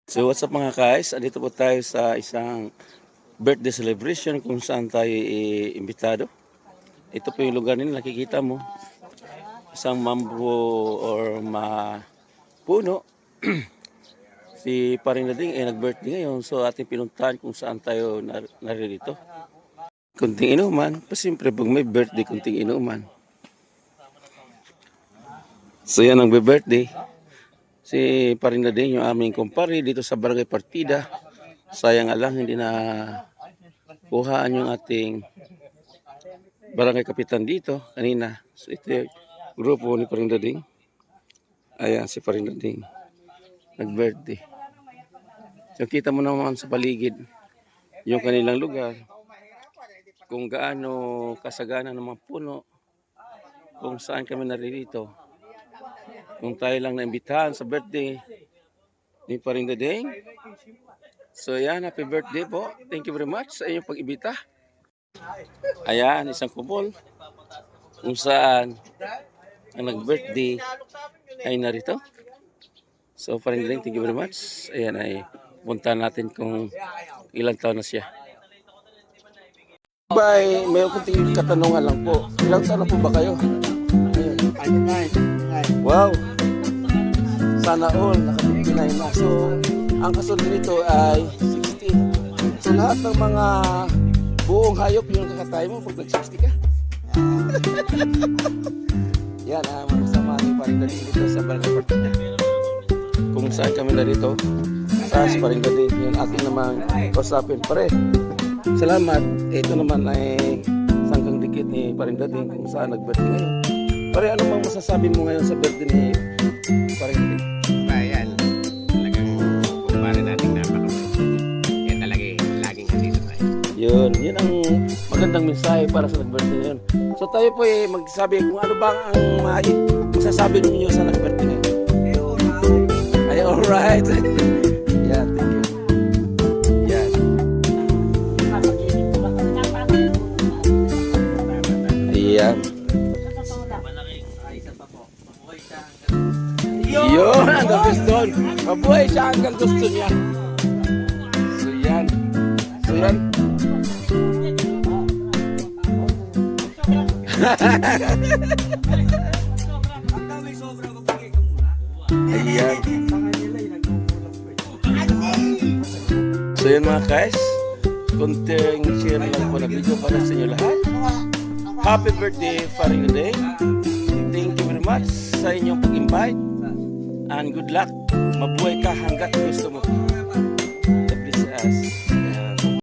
So what's up mga guys, andito po tayo sa isang birthday celebration kung saan tayo imbitado. Ito po yung lugar nila, nakikita mo. Isang mambo or puno. Si Paring Lading ay nag-birthday ngayon, so ating pinuntahan kung saan tayo naririto. Kunting inuman, siyempre pag may birthday, kunting inuman. So yan ang birthday. Si Paring Lading, yung aming kumpare dito sa Barangay Partida. Sayang nga lang hindi na kuhaan yung ating barangay kapitan dito kanina. So ito yung grupo ni Paring Lading. Ayan si Paring Lading. Nag-birthday. So kita mo naman sa paligid yung kanilang lugar. Kung gaano kasagana ng mga puno. Kung saan kami naririto. Kung tayo lang naimbitahan sa birthday ni Paring Lading. So ayan, happy birthday po. Thank you very much sa inyong pag-ibita. Ayan, isang kupol kung saan ang nag-birthday ay narito. So Paring Lading, thank you very much. Ayan ay puntahan natin kung ilang taon na siya. Bye, mayroon kunting katanungan lang po. Ilang taon na po ba kayo? Wow! Sana all, naka-59 na. So, ang kasunod nito ay 60. So, lahat ng mga buong hayop yung kakatay mo pag nag-60 ka. Yan, magsama ni Paring Lading dito sa Barangay Partida. Kung saan kami narito, sa Paring Lading, yun ating namang usapin. Pare, salamat. Ito naman ay sangkang dikit ni Paring Lading kung saan nag-birthday ngayon. Pare, ano mang masasabi mo ngayon sa birthday ni Paring Lading? Ayan, talagang kumpare natin napakabait. Yan talaga laging andito tayo. Yun ang magandang mensahe para sa nag-birthday ngayon. So tayo po magsabi kung ano bang ang masasabi ninyo sa nag-birthday ngayon. Ay, alright. Yeah, thank you. Yan. Ayan. Yun, ang gusto. Mabuhay siya hanggang gusto niya. So yan. So yan. Ayan. So yan mga guys, kunting share lang po na video para sa inyo lahat. Happy birthday Paring Lading. Thank you very much sa inyong pag-invite. And good luck. Mabuhay ka hanggat gusto mo.